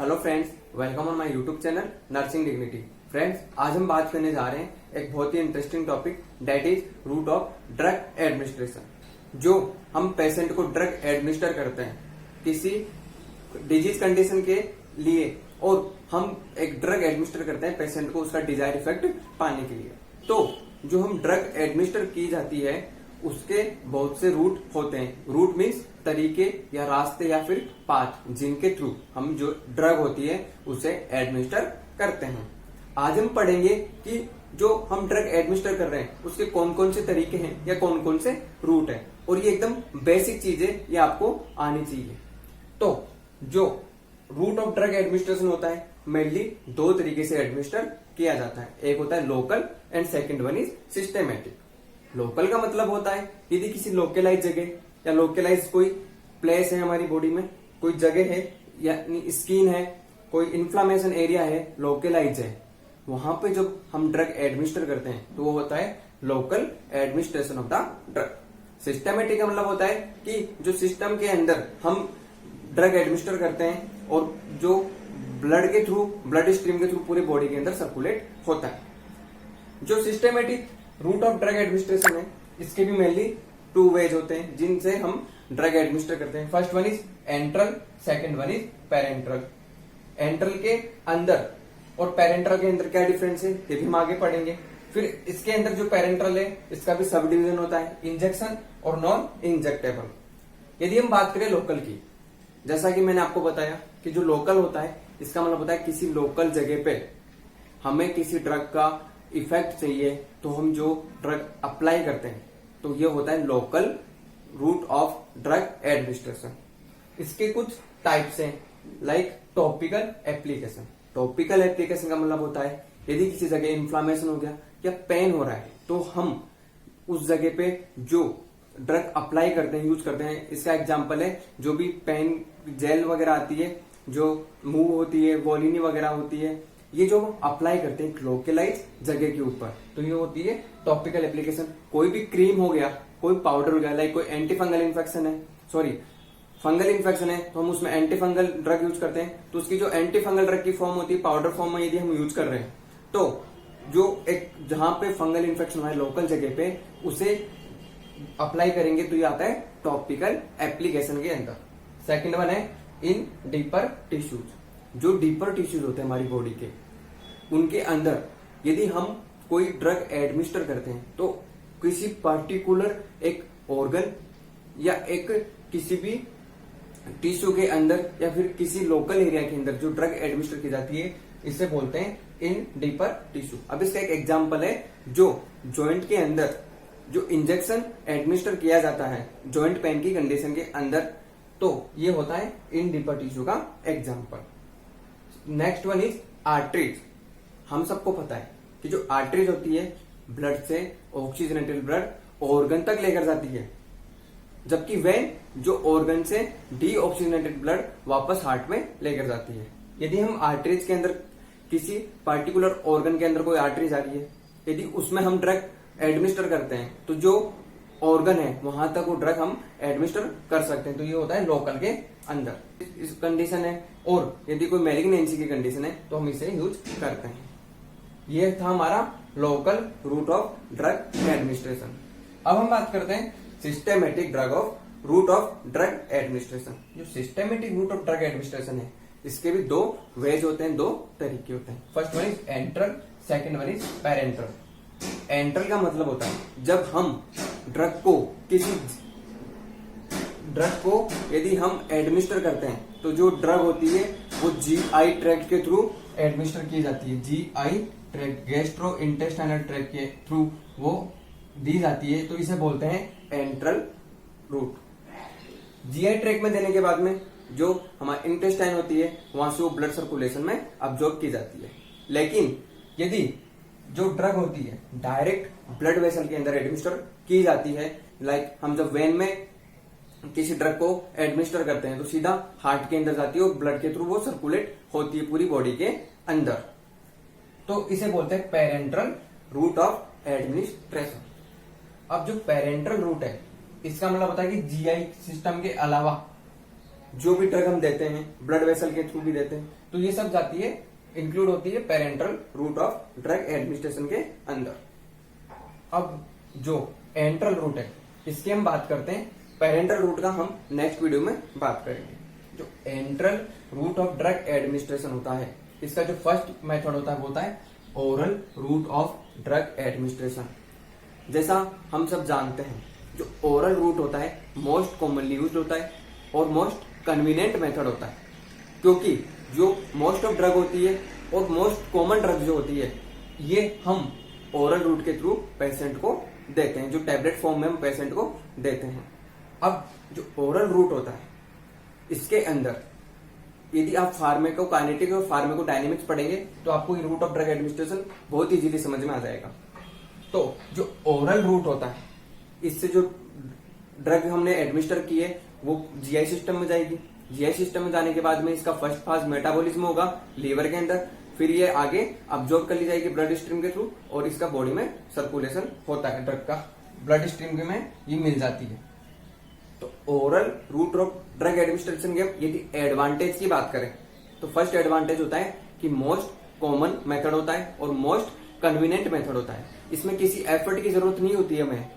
Hello friends, welcome on my YouTube channel nursing dignity. Friends, आज हम बात करने जा रहे हैं एक बहुत ही interesting topic, that is route of drug administration. जो हम पेशेंट को ड्रग एडमिनिस्टर करते हैं किसी डिजीज कंडीशन के लिए, और हम एक ड्रग एडमिनिस्टर करते हैं पेशेंट को उसका डिजायर इफेक्ट पाने के लिए। तो जो हम ड्रग एडमिनिस्टर की जाती है उसके बहुत से रूट होते हैं। रूट मीन्स तरीके या रास्ते या फिर पाथ, जिनके थ्रू हम जो ड्रग होती है उसे एडमिनिस्टर करते हैं। आज हम पढ़ेंगे कि जो हम ड्रग एडमिनिस्टर कर रहे हैं उसके कौन कौन से तरीके हैं या कौन कौन से रूट हैं, और ये एकदम बेसिक चीज है, ये आपको आनी चाहिए। तो जो रूट ऑफ ड्रग एडमिनिस्ट्रेशन होता है, मेनली दो तरीके से एडमिनिस्टर किया जाता है। एक होता है local and second one is systematic. Local का मतलब होता है यदि किसी लोकलाइज जगह या लोकलाइज कोई प्लेस है हमारी बॉडी में, कोई जगह है या स्किन है, कोई इन्फ्लामेशन एरिया है, लोकलाइज है, वहां पे जब हम ड्रग एडमिनिस्टर करते हैं तो वो होता है local administration of the drug. Systematic का मतलब होता है कि जो सिस्टम के अंदर हम ड्रग एडमिनिस्टर करते हैं और जो ब्लड के थ्रू, ब्लड स्ट्रीम के थ्रू पूरे बॉडी के अंदर सर्कुलेट होता है। जो systematic route of drug administration है, इसके भी मेनली टू वेज होते हैं जिनसे हम ड्रग एडमिनिस्टर करते हैं। First one is enteral, second one is parenteral. Enteral के अंदर और पेरेंट्रल के अंदर क्या डिफरेंस है ये भी हम आगे पढ़ेंगे। फिर इसके अंदर जो पेरेंट्रल है इसका भी सब डिवीजन होता है, इंजेक्शन और नॉन इंजेक्टेबल। यदि हम बात करें लोकल की, जैसा कि मैंने आपको बताया कि जो लोकल होता है इसका मतलब होता है किसी लोकल जगह पे हमें किसी ड्रग का इफेक्ट चाहिए तो हम जो ड्रग अप्लाई करते हैं, तो ये होता है local route of drug administration. इसके कुछ टाइप्स हैं, like topical application. Topical application का मतलब होता है यदि किसी जगह इन्फ्लामेशन हो गया या पेन हो रहा है तो हम उस जगह पे जो ड्रग अप्लाई करते हैं, यूज करते हैं। इसका एग्जांपल है जो भी पेन जेल वगैरह आती है, जो मूव होती है, वोलिनी वगैरह होती है, ये जो अप्लाई करते हैं लोकलाइज जगह के ऊपर, तो ये होती है टॉपिकल एप्लीकेशन। कोई भी क्रीम हो गया, कोई पाउडर हो गया, लाइक कोई एंटी फंगल इन्फेक्शन है, फंगल इन्फेक्शन है, तो हम उसमें एंटी फंगल ड्रग यूज करते हैं। तो उसकी जो एंटी फंगल ड्रग की फॉर्म होती है पाउडर फॉर्म में यदि हम यूज कर रहे हैं, तो जो एक जहां पे फंगल इन्फेक्शन हुआ है लोकल जगह पे, उसे अप्लाई करेंगे तो ये आता है टॉपिकल एप्लीकेशन के अंदर। सेकेंड वन है इन डीपर टिश्यूज। जो डीपर टिश्यूज होते हैं हमारी बॉडी के, उनके अंदर यदि हम कोई ड्रग एडमिनिस्टर करते हैं तो किसी पर्टिकुलर एक ऑर्गन या एक किसी भी टिश्यू के अंदर या फिर किसी लोकल एरिया के अंदर जो ड्रग एडमिनिस्टर की जाती है, इसे बोलते हैं इन डीपर टिश्यू। अब इसका एक एग्जांपल है जो जॉइंट के अंदर जो इंजेक्शन एडमिनिस्टर किया जाता है जॉइंट पेन की कंडीशन के अंदर, तो ये होता है इन डीपर टिश्यू का example. Next one is arteries. हम सबको पता है कि जो आर्टरीज होती है ब्लड से ऑक्सीजनेटेड ब्लड ऑर्गन तक लेकर जाती है, जबकि वेन जो ऑर्गन से डीऑक्सीजनेटेड ब्लड वापस हार्ट में लेकर जाती है। यदि हम आर्टरीज के अंदर किसी पर्टिकुलर ऑर्गन के अंदर कोई आर्टरीज आ रही है, यदि उसमें हम ड्रग एडमिनिस्टर करते हैं तो जो ऑर्गन है वहां तक वो ड्रग हम एडमिनिस्टर कर सकते हैं, तो ये होता है लोकल के अंदर। इस कंडीशन है, और यदि कोई मैलिग्नेंसी की कंडीशन है तो हम इसे यूज करते हैं। ये था हमारा local route of drug administration. अब हम बात करते हैं systematic route of drug administration. जो systematic route of drug administration है, इसके भी दो वेज होते हैं, दो तरीके होते हैं। First one is enteral, second one is parenteral. Enteral का मतलब होता है जब हम ड्रग को यदि हम एडमिनिस्टर करते हैं तो जो ड्रग होती है वो जीआई ट्रैक्ट के थ्रू एडमिनिस्टर की जाती है। GI tract, gastro intestinal tract के थ्रू वो दी जाती है, तो इसे बोलते हैं एंट्रल रूट। जीआई ट्रैक्ट में देने के बाद में जो हमारी इंटेस्टाइन होती है वहां से वो ब्लड सर्कुलेशन में अब्जॉर्ब की जाती है। लेकिन यदि जो ड्रग होती है डायरेक्ट ब्लड वेसल के अंदर एडमिनिस्टर की जाती है, लाइक हम जब वेन में किसी ड्रग को एडमिनिस्टर करते हैं तो सीधा हार्ट के अंदर जाती है और ब्लड के थ्रू वो सर्कुलेट होती है पूरी बॉडी के अंदर, तो इसे बोलते हैं पेरेंट्रल रूट ऑफ एडमिनिस्ट्रेशन। अब जो पेरेंट्रल रूट है इसका मतलब होता है कि जीआई सिस्टम के अलावा जो भी ड्रग हम देते हैं ब्लड वेसल के थ्रू भी देते हैं, तो ये सब जाती है, इंक्लूड होती है parental route of drug administration के अंदर। अब जो एंट्रल रूट है इसकी हम बात करते हैं, पेरेंटल रूट का हम नेक्स्ट वीडियो में बात करेंगे। जो enteral route of drug administration होता है, इसका जो फर्स्ट मेथड होता है वो होता है oral route of drug administration. जैसा हम सब जानते हैं, जो ओरल रूट होता है मोस्ट कॉमनली यूज्ड होता है और मोस्ट कन्वीनियंट मेथड होता है, क्योंकि जो मोस्ट ऑफ ड्रग होती है और मोस्ट कॉमन ड्रग जो होती है ये हम ओरल रूट के थ्रू पेशेंट को देते हैं, जो टैबलेट फॉर्म में हम पेशेंट को देते हैं। अब जो ओरल रूट होता है इसके अंदर यदि आप फार्मेकोकाइनेटिक और फार्मेकोडायनेमिक्स पढ़ेंगे तो आपको ये रूट ऑफ ड्रग एडमिनिस्ट्रेशन बहुत इजीली समझ में आ जाएगा। तो जो ओरल रूट होता है, इससे जो ड्रग हमने एडमिनिस्टर की है वो जीआई सिस्टम में जाएगी। जीआई सिस्टम में जाने के बाद में इसका फर्स्ट फाज मेटाबॉलिज्म होगा लीवर के अंदर, फिर ये आगे अब्जॉर्ब कर ली जाएगी ब्लड स्ट्रीम के थ्रू और इसका बॉडी में सर्कुलेशन होता है, ड्रग का ब्लड स्ट्रीम में ये मिल जाती है। तो oral route of drug administration के यदि एडवांटेज की बात करें तो फर्स्ट एडवांटेज होता है कि मोस्ट कॉमन मेथड होता है और मोस्ट कन्वीनियंट मेथड होता है, इसमें किसी एफर्ट की जरूरत नहीं होती है हमें।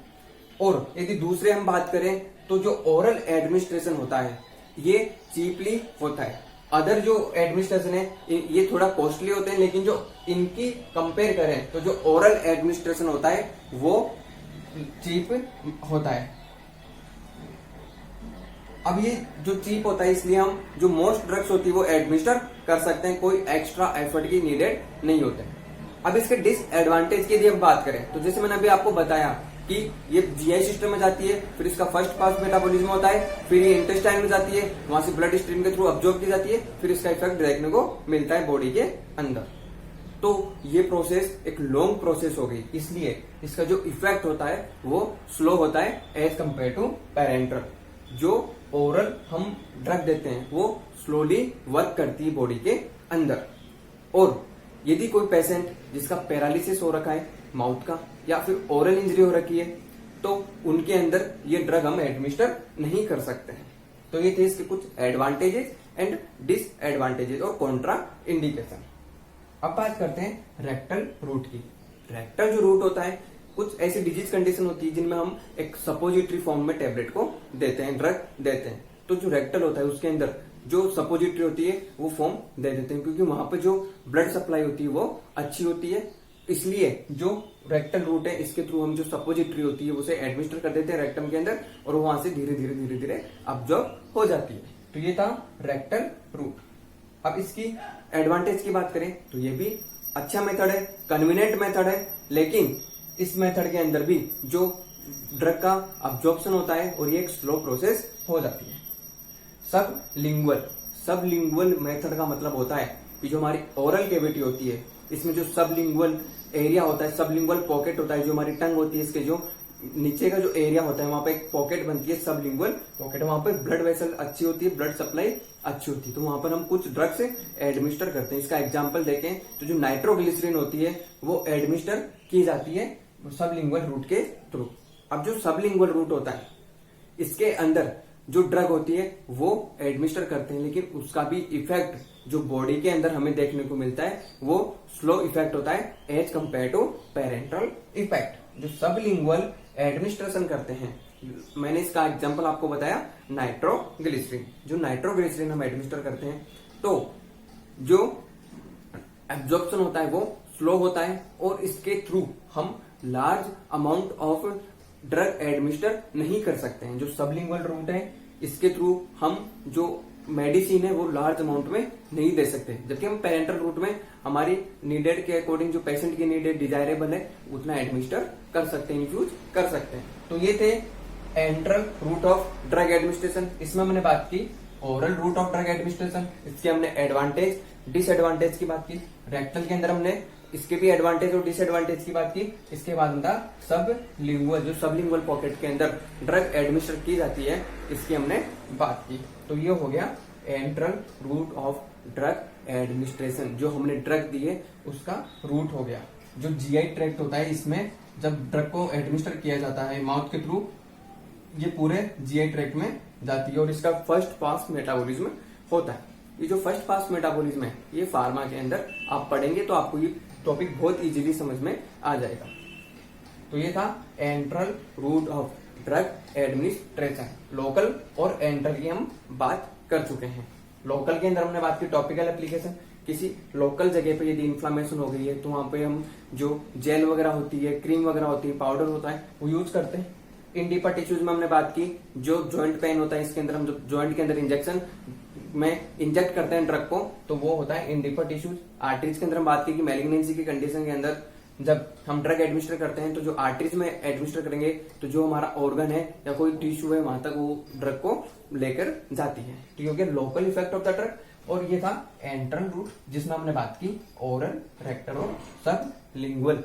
और यदि दूसरे हम बात करें तो जो ओरल एडमिनिस्ट्रेशन होता है ये चीपली होता है। अदर जो एडमिनिस्ट्रेशन है ये थोड़ा कॉस्टली होते हैं, लेकिन जो इनकी कंपेयर करें तो जो ओरल एडमिनिस्ट्रेशन होता है वो चीप होता है। अब ये जो चीप होता है इसलिए हम जो मोस्ट ड्रग्स होती है वो एडमिनिस्टर कर सकते हैं, कोई एक्स्ट्रा एफर्ट की नीडेड नहीं होते। अब इसके डिसएडवांटेज की यदि हम बात करें तो जैसे मैंने अभी आपको बताया कि ये जीआई सिस्टम में जाती है, फिर इसका फर्स्ट पास मेटाबॉलिज्म होता है, फिर ये इंटेस्टाइन में जाती है, वहां से ब्लड स्ट्रीम के थ्रू अब्जॉर्ब की जाती है, फिर इसका इफेक्ट देखने को मिलता है बॉडी के अंदर। तो ये प्रोसेस एक लॉन्ग प्रोसेस हो गई, इसलिए इसका जो इफेक्ट होता है वो स्लो होता है एज कम्पेयर टू पेरेंटल। जो ओरल हम ड्रग देते हैं वो स्लोली वर्क करती है बॉडी के अंदर। और यदि कोई पेशेंट जिसका पैरालिसिस हो रखा है माउथ का या फिर ओरल इंजरी हो रखी है तो उनके अंदर ये ड्रग हम एडमिनिस्टर नहीं कर सकते हैं। तो ये थे इसके कुछ एडवांटेजेस एंड डिसएडवांटेजेस और कॉन्ट्रा इंडिकेशन। अब बात करते हैं रेक्टल रूट की। रेक्टल जो रूट होता है कुछ ऐसी डिजीज कंडीशन होती है जिनमें हम एक सपोजिटरी फॉर्म में टेबलेट को देते हैं, ड्रग देते हैं। तो जो रेक्टल होता है उसके अंदर जो सपोजिटरी होती है वो फॉर्म दे देते हैं, क्योंकि वहां पे जो ब्लड सप्लाई होती है वो अच्छी होती है, इसलिए जो रेक्टल रूट है इसके थ्रू हम जो सपोजिटरी होती है उसे एडमिनिस्टर कर देते हैं रेक्टम के अंदर और वहां से धीरे धीरे अब्जॉर्ब हो जाती है। तो ये था रेक्टल रूट। अब इसकी एडवांटेज की बात करें तो ये भी अच्छा मेथड है, कन्वीनियंट मेथड है, लेकिन इस मेथड के अंदर भी जो ड्रग का अब्जॉर्प्शन होता है और ये एक स्लो प्रोसेस हो जाती है। सबलिंगुअल मेथड का मतलब होता है कि जो हमारी ओरल कैविटी होती है इसमें जो सबलिंगुअल एरिया होता है, सबलिंगुअल पॉकेट होता है, जो हमारी टंग होती है इसके जो नीचे का जो एरिया होता है वहां पे एक पॉकेट बनती है सबलिंगुअल पॉकेट, वहां पे ब्लड वेसल अच्छी होती है, ब्लड सप्लाई अच्छी होती है, तो वहां पर हम कुछ ड्रग्स एडमिनिस्टर करते हैं। इसका एग्जांपल देखें तो जो नाइट्रोग्लिसरीन होती है वो एडमिनिस्टर की जाती है सबलिंगुअल रूट के थ्रू। अब जो सबलिंगुअल रूट होता है इसके अंदर जो ड्रग होती है वो एडमिनिस्टर करते हैं, लेकिन उसका भी इफेक्ट जो बॉडी के अंदर हमें देखने को मिलता है वो स्लो इफेक्ट होता है as compare to parental effect. जो सबलिंगुअल एडमिनिस्ट्रेशन करते हैं, मैंने इसका एग्जांपल आपको बताया नाइट्रोग्लिसरीन। जो नाइट्रोग्लिसरीन हम एडमिनिस्टर करते हैं तो जो एब्जॉर्प्शन होता है वो स्लो होता है और इसके थ्रू हम large amount of drug administer नहीं कर सकते हैं। जो सबलिंगुअल रूट है इसके थ्रू हम जो मेडिसिन है वो लार्ज अमाउंट में नहीं दे सकते, जबकि हम पेरेंटल रूट में हमारी नीडेड के अकॉर्डिंग जो पेशेंट की नीडेड डिजायरेबल है उतना एडमिनिस्टर कर सकते हैं, इन्फ्यूज कर सकते हैं। तो ये थे enteral route of drug administration. इसमें हमने बात की oral route of drug administration, इसके हमने एडवांटेज डिसएडवांटेज की बात की। रेक्टल के अंदर हमने इसके भी एडवांटेज और डिसएडवांटेज की बात की। इसके बाद था सबलिंगुअल, जो सबलिंगुअल पॉकेट के अंदर ड्रग एडमिनिस्टर की जाती है, इसकी हमने बात की। तो ये हो गया enteral route of drug administration, जो हमने ड्रग दी है उसका रूट हो गया। जो जीआई ट्रैक्ट होता है इसमें जब ड्रग को एडमिनिस्टर किया जाता है माउथ के थ्रू, ये पूरे जीआई ट्रैक्ट में जाती है और इसका फर्स्ट पास मेटाबॉलिज्म होता है। ये जो फर्स्ट पास मेटाबॉलिज्म है ये फार्मा के अंदर आप पढ़ेंगे तो आपको ये टॉपिक बहुत इजीली समझ में आ जाएगा। तो ये था enteral route of drug administration. Local और एंट्रल की हम बात कर चुके हैं। लोकल के अंदर हमने बात की टॉपिकल एप्लीकेशन। किसी लोकल जगह पे यदि इन्फ्लामेशन हो गई है तो वहां पे हम जो जेल वगैरह होती है, क्रीम वगैरह होती है, पाउडर होता है, वो यूज करते हैं। इन डीपर टिश्यूज में हमने बात की जो जॉइंट पेन होता है, इसके अंदर हम जो जॉइंट के अंदर इंजेक्शन में इंजेक्ट करते हैं ड्रग को, तो वो होता है इन डीपर टिश्यूज। आर्टरीज के अंदर हम बात की कि मैलिग्नेंसी की कंडीशन के अंदर जब हम ड्रग एडमिनिस्टर करते हैं तो जो आर्टरीज में एडमिनिस्टर करेंगे तो जो हमारा ऑर्गन है या कोई टिश्यू है वहां तक वो ड्रग को लेकर जाती है। ठीक है, local effect of the drug. और ये था एंट्रल रूट जिसमें हमने बात की ओरल, रेक्टल और सबलिंगुअल।